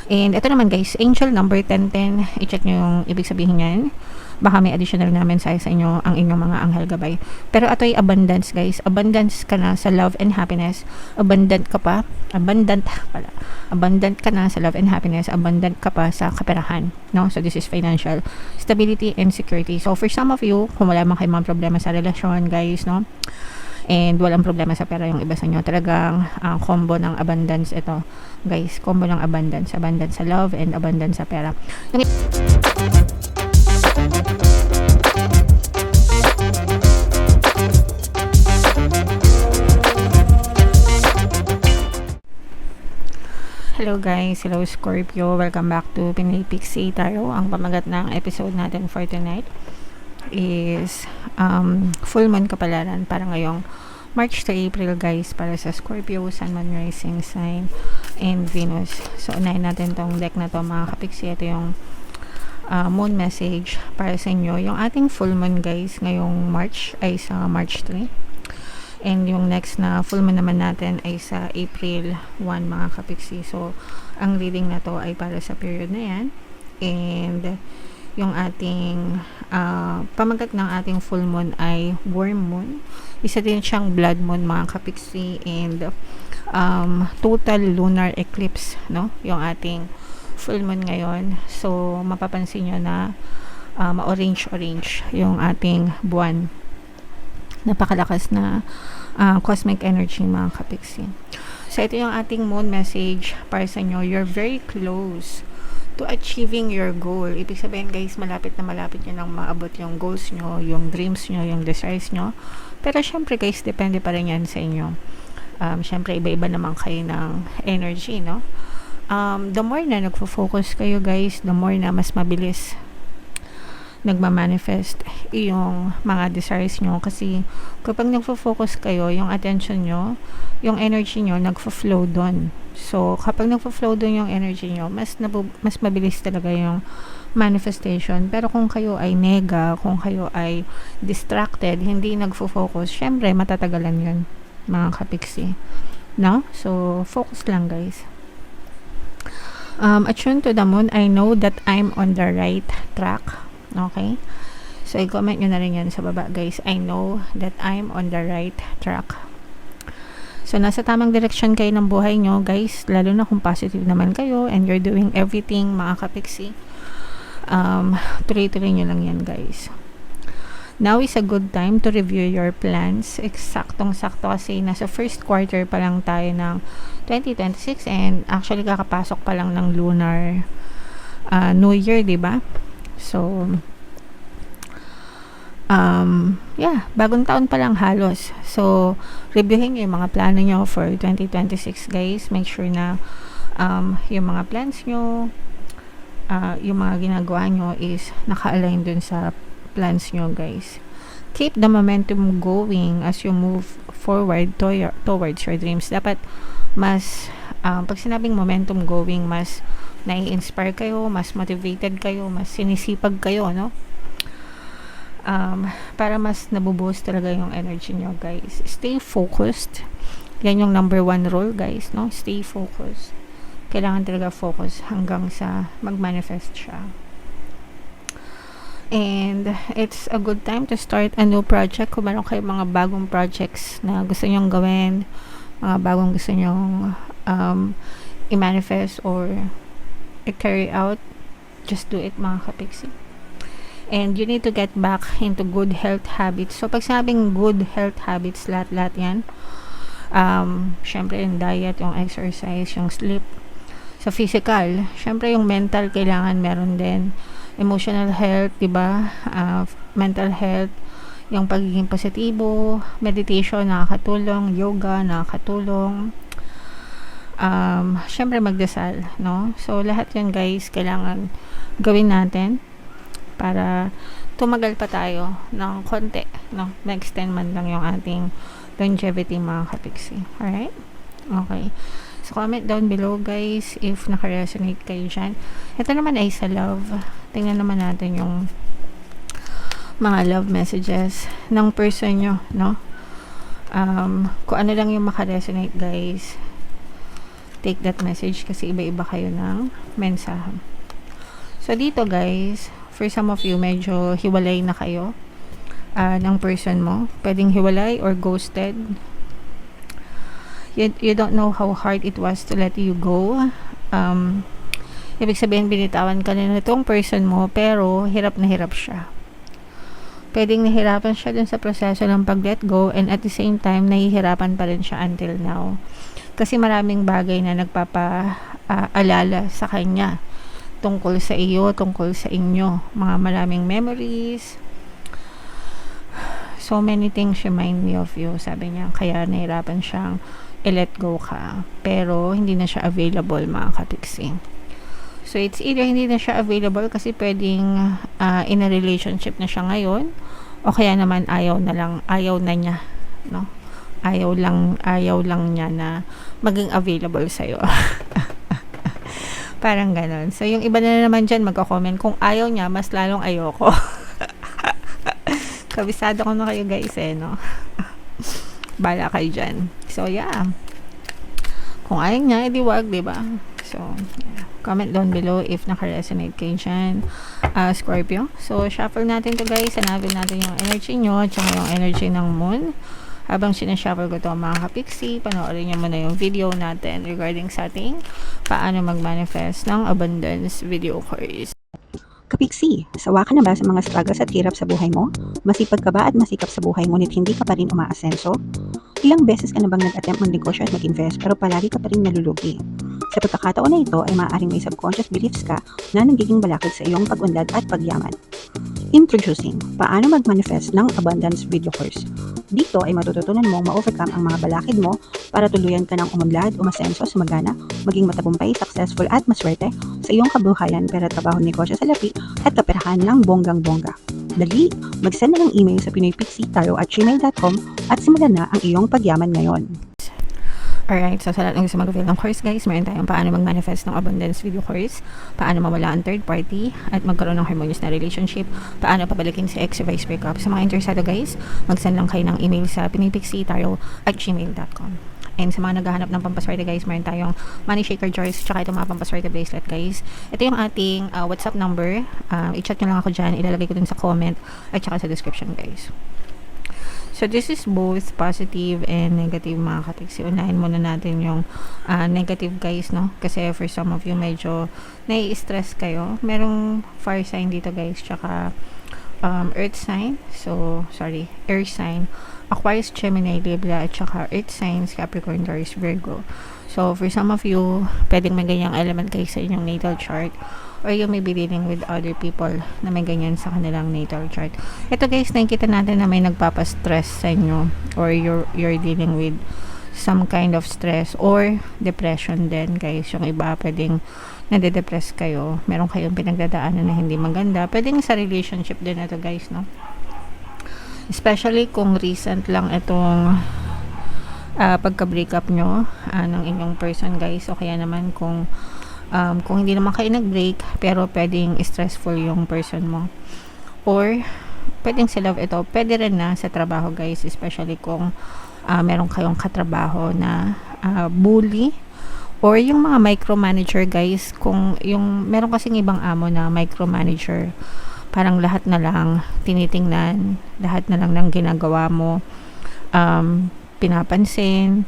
And ito naman guys, angel number 1010. I-check nyo yung ibig sabihin yan. Baka may additional na mensahe sa inyo ang inyong mga anghel gabay. Pero ito ay abundance guys. Abundance ka na sa love and happiness. Abundant ka pa. Abundant pala. Abundant ka na sa love and happiness. Abundant ka pa sa kaperahan. No? So this is financial stability and security. So for some of you, kung wala man kayong mga problema sa relasyon guys, no? And walang problema sa pera yung iba sa inyo. Talagang combo ng abundance ito. Guys, combo ng abundance. Abundance sa love and abundance sa pera. Hello guys, hello Scorpio, welcome back to Pinoy Pixie Tarot. Ang pamagat ng episode natin for tonight is full moon kapalaran para ngayong March to April guys, para sa Scorpio, Sun, Moon, Rising Sign and Venus. So unahin natin tong deck na to mga kapixie. Ito yung moon message para sa inyo. Yung ating full moon guys ngayong March ay sa March 3. And yung next na full moon naman natin ay sa April 1 mga kapixie. So, ang reading na to ay para sa period na yan. And yung ating pamagat ng ating full moon ay worm moon. Isa din siyang blood moon mga kapixie. And total lunar eclipse, no? Yung ating full moon ngayon. So, mapapansin nyo na ma-orange-orange yung ating buwan. Napakalakas na cosmic energy mga kapixie. So ito yung ating moon message para sa inyo. You're very close to achieving your goal. Ibig sabihin guys, malapit na malapit nyo nang maabot yung goals nyo, yung dreams nyo, yung desires nyo. Pero syempre guys, depende pa rin yan sa inyo. Syempre iba-iba naman kayo ng energy, no? The more na nagfo-focus kayo guys, the more na mas mabilis nagmamanifest yung mga desires nyo. Kasi kapag nagfo-focus kayo, yung attention nyo, yung energy nyo, nagfo-flow doon. So, kapag nagfo-flow doon yung energy nyo, mas mabilis talaga yung manifestation. Pero kung kayo ay nega, kung kayo ay distracted, hindi nagfo-focus, syempre matatagalan yun, mga kapixie. No? So, focus lang guys. Attune to the moon, I know that I'm on the right track. Okay? So, i-comment nyo na rin yan sa baba, guys. I know that I'm on the right track. So, nasa tamang direksyon kayo ng buhay nyo, guys. Lalo na kung positive naman kayo and you're doing everything, mga kapixie. Tuloy-tuloy nyo lang yan, guys. Now is a good time to review your plans. Eksaktong-sakto kasi nasa first quarter pa lang tayo ng 2026 and actually kakapasok pa lang ng lunar New Year, diba? So, yeah, bagong taon pa lang halos. So, reviewin nyo yung mga plano nyo for 2026, guys. Make sure na yung mga plans nyo, yung mga ginagawa nyo is naka-align dun sa plans nyo, guys. Keep the momentum going as you move forward towards your dreams. Dapat mas, pag sinabing momentum going, mas nai-inspire kayo, mas motivated kayo, mas sinisipag kayo, no? Para mas nabubuhos talaga yung energy nyo, guys. Stay focused. Yan yung number 1 rule, guys, no? Stay focused. Kailangan talaga focus hanggang sa mag-manifest siya. And it's a good time to start a new project. Kung meron kayo mga bagong projects na gusto nyong gawin, mga bagong gusto nyong i-manifest or i-carry out, just do it mga kapixie. And you need to get back into good health habits. So pag sabing good health habits, lahat yan, syempre yung diet, yung exercise, yung sleep. Sa physical, syempre yung mental, kailangan meron din. Emotional health, diba? Mental health, yung pagiging positibo, meditation, nakakatulong, yoga, nakakatulong. Syempre magdasal, no? So, lahat yan guys, kailangan gawin natin para tumagal pa tayo ng konti, no? Ma-extend man lang yung ating longevity mga kapixie. Alright? Okay. So, comment down below guys if naka-resonate kayo dyan. Ito naman ay sa love. Tingnan naman natin yung mga love messages ng person nyo, no? Kung ano lang yung maka-resonate guys. take that message kasi iba-iba kayo ng mensahe. So, dito guys, for some of you, medyo hiwalay na kayo ng person mo. Pwedeng hiwalay or ghosted. You don't know how hard it was to let you go. Ibig sabihin, binitawan ka na itong person mo, pero hirap na hirap siya. Pwedeng nahirapan siya dun sa proseso ng pag-let go, and at the same time, nahihirapan pa rin siya until now. Kasi maraming bagay na nagpapaalala sa kanya tungkol sa iyo, tungkol sa inyo. Mga maraming memories. So many things remind me of you, sabi niya. Kaya nahirapan siyang i-let go ka. Pero hindi na siya available, mga kapiksi. So, it's either hindi na siya available kasi pwedeng in a relationship na siya ngayon, o kaya naman ayaw na niya, no? Ayaw lang niya na maging available sa'yo. Parang ganon. So, yung iba na naman dyan magko-comment, kung ayaw niya, mas lalong ayoko. Kabisado ko na kayo guys no? Bala kayo dyan. So, yeah. Kung ayaw niya, edi wag, diba? So, yeah. Comment down below if naka-resonate kayo dyan, Scorpio. So, shuffle natin to guys. Hanapin natin yung energy nyo at saka yung energy ng moon. Habang sinashuffle ko to mga kapiksi, panoorin nyo muna yung video natin regarding sa ating paano mag-manifest ng abundance video course. Kapiksi, sawa ka na ba sa mga struggles at hirap sa buhay mo? Masipag ka ba at masikap sa buhay ngunit hindi ka pa rin umaasenso? Ilang beses ka na bang nag-attempt mag-negosyo at mag-invest pero palagi ka pa rin nalulugi? Sa pagkakataon na ito ay maaaring may subconscious beliefs ka na nagiging balakid sa iyong pag-unlad at pagyaman. Introducing, paano mag-manifest ng abundance video course. Dito ay matututunan mong ma-overcome ang mga balakid mo para tuluyan ka ng umunlad, umasenso, sumagana, maging matagumpay, successful at maswerte sa iyong kabuhayan, pera, trabaho, negosyo, salapi at kaperahan ng bonggang-bongga. Dali, mag-send na ng email sa pinoypixitarot@gmail.com at simulan na ang iyong pagyaman ngayon. Alright, so sa lahat ng gusto mag-avail ng course guys, meron tayong paano mag-manifest ng abundance video course, paano mawala ang third party, at magkaroon ng harmonious na relationship, paano pabalikin si ex vice breakup. Sa mga interesado guys, mag-send lang kayo ng email sa pinoypixitarot@gmail.com. And sa mga naghahanap ng pampaswerte guys, meron tayong money shaker jars, tsaka itong mga pampaswerte bracelet guys. Ito yung ating WhatsApp number. I-chat nyo lang ako dyan, ilalagay ko dun sa comment at tsaka sa description guys. So, this is both positive and negative mga kapiksi. Unahin muna natin yung negative guys, no? Kasi for some of you, medyo nai-stress kayo. Merong fire sign dito guys, tsaka earth sign. So, sorry, air sign. Aquarius, Gemini, Libra, at tsaka earth signs, Capricorn, Taurus, Virgo. So, for some of you, pwedeng may ganyang element kayo sa inyong natal chart, or you may be dealing with other people na may ganyan sa kanilang natal chart. Ito guys, nakikita natin na may nagpapastress sa inyo, or you're dealing with some kind of stress or depression din guys. Yung iba pwedeng nade-depress kayo, meron kayong pinagdadaanan na hindi maganda, pwedeng sa relationship din ito guys, no? Especially kung recent lang itong pagka-breakup nyo ng inyong person guys, o kaya naman kung hindi naman kayo nag-break pero pwedeng stressful yung person mo, or pwedeng sa love ito, pwede rin na sa trabaho guys, especially kung meron kayong katrabaho na bully, or yung mga micromanager guys. Kung yung meron kasing ibang amo na micromanager, parang lahat na lang tinitingnan, lahat na lang ng ginagawa mo pinapansin,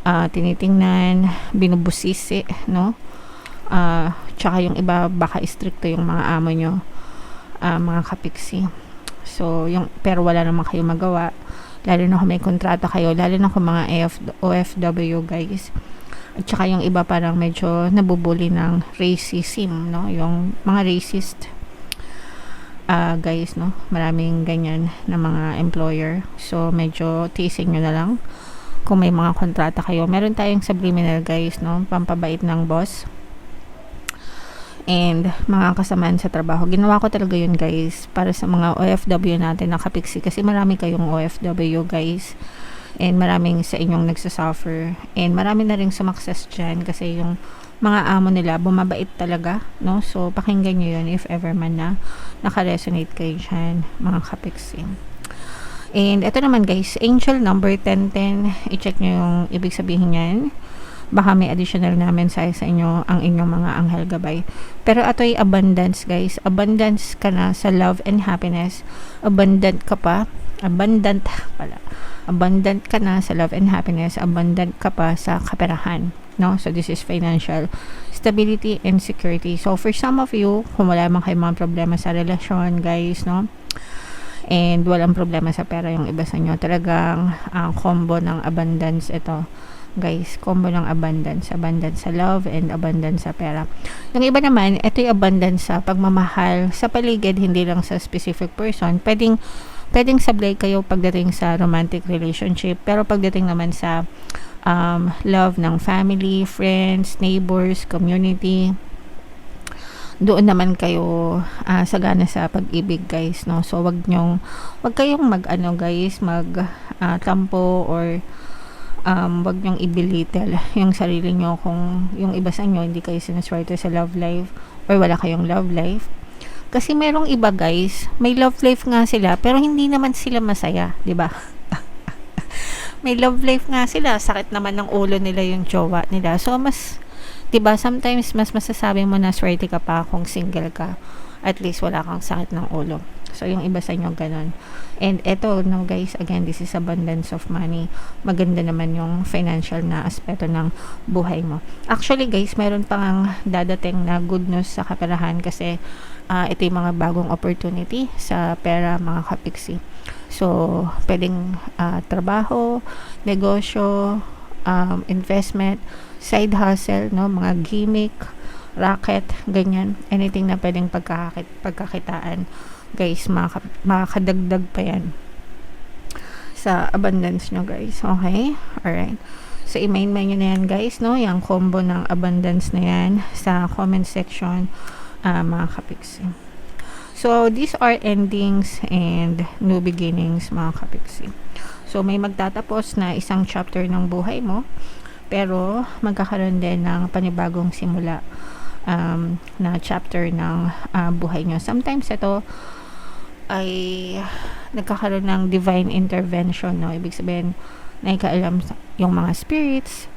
tinitingnan, binubusisi, no? Tsaka yung iba baka stricto yung mga amo nyo, mga kapiksi. So, pero wala naman kayo magawa, lalo na kung may kontrata kayo, lalo na kung mga OFW guys. At saka yung iba parang medyo nabubuli ng racism, no? Yung mga racist guys, no? Maraming ganyan na mga employer. So, medyo teasing nyo na lang kung may mga kontrata kayo. Meron tayong subliminal guys, no? Pampabait ng boss and mga kasamaan sa trabaho. Ginawa ko talaga yun guys para sa mga OFW natin na kapiksi, kasi marami kayong OFW guys, and maraming sa inyong nagsasuffer, and marami na rin sumakses dyan kasi yung mga amo nila bumabait talaga, no? So pakinggan nyo yun if ever man na naka-resonate kayo dyan mga kapiksi. And ito naman guys, angel number 1010, i-check nyo yung ibig sabihin yan. baka may additional na mensahe sa inyo ang inyong mga anghel gabay. Pero ito'y abundance, guys. Abundance ka na sa love and happiness. Abundant ka pa. Abundant ka na sa love and happiness. Abundant ka pa sa kaperahan. No? So, this is financial stability and security. So, for some of you, kung wala man kayo mga problema sa relasyon, guys, no? And walang problema sa pera yung iba sa inyo. Talagang combo ng abundance ito. Guys, combo ng abundance. Abundance sa love and abundance sa pera. Yung iba naman, ito yung abundance sa pagmamahal sa paligid, hindi lang sa specific person. Pwedeng sablay kayo pagdating sa romantic relationship. Pero pagdating naman sa love ng family, friends, neighbors, community, doon naman kayo sagana sa pag-ibig, guys, no? So wag kayong tampo or wag nyong i-belittle yung sarili nyo kung yung iba sa inyo hindi kayo sinuswerte sa love life or wala kayong love life. Kasi merong iba, guys, may love life nga sila pero hindi naman sila masaya, di ba? May love life nga sila, sakit naman ng ulo nila yung jowa nila. So diba, sometimes mas masasabi mo na swerte ka pa kung single ka. At least wala kang sakit ng ulo. So, yung iba sa inyo ganun. And eto, no, guys, again, this is abundance of money. Maganda naman yung financial na aspeto ng buhay mo. Actually, guys, meron pang dadating na good news sa kaperahan kasi ito yung mga bagong opportunity sa pera, mga kapiksi. So, pwedeng trabaho, negosyo, investment, side hustle, no, mga gimmick, racket, ganyan, anything na pwedeng pagkakitaan, guys, makakadagdag pa yan sa abundance nyo, guys. Okay? Alright. So, i-main nyo na yan, guys, no, yung combo ng abundance na yan sa comment section, mga kapiksi. So, these are endings and new beginnings, mga kapiksi. So, may magtatapos na isang chapter ng buhay mo, pero magkakaroon din ng panibagong simula na chapter ng buhay nyo. Sometimes ito ay nagkakaroon ng divine intervention, no? Ibig sabihin, naikaalam yung mga spirits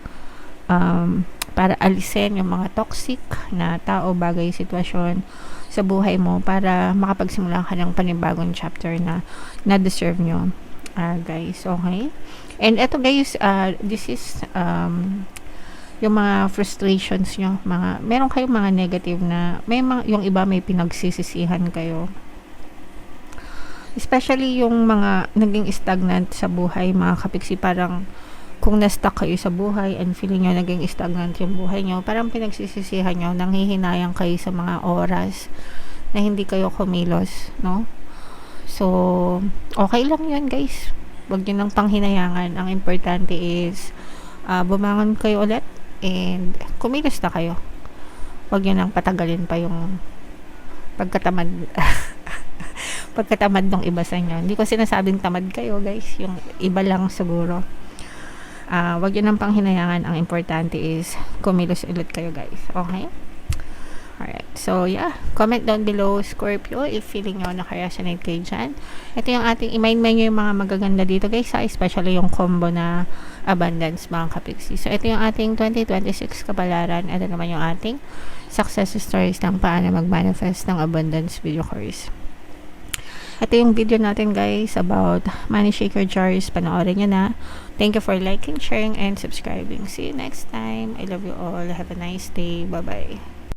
para alisin yung mga toxic na tao, bagay, sitwasyon sa buhay mo para makapagsimula ka ng panibagong chapter na deserve nyo, guys. Okay? And eto, guys, this is yung mga frustrations nyo, meron kayong mga negative na yung iba may pinagsisisihan kayo, especially yung mga naging stagnant sa buhay, mga kapiksi. Parang kung na-stuck kayo sa buhay and feeling nyo naging stagnant yung buhay nyo, parang pinagsisisihan nyo, nanghihinayang kayo sa mga oras na hindi kayo kumilos, no? So, okay lang yun, guys. Huwag nyo nang panghinayangan. Ang importante is bumangon kayo ulit and kumilos na kayo. Huwag nyo nang patagalin pa yung pagkatamad ng iba sa inyo. Hindi ko sinasabing tamad kayo, guys. Yung iba lang siguro. Huwag nyo nang panghinayangan. Ang importante is kumilos ulit kayo, guys. Okay? Alright. So, yeah. Comment down below, Scorpio, if feeling nyo naka-resonate kayo dyan. Ito yung ating, i-mind nyo yung mga magaganda dito, guys, especially yung combo na abundance, mga kapiksi. So, ito yung ating 2026 kapalaran. Ito naman yung ating success stories ng paano mag-manifest ng abundance video course. Ito yung video natin, guys, about Money Shaker Jars. Panoorin nyo na. Thank you for liking, sharing, and subscribing. See you next time. I love you all. Have a nice day. Bye-bye.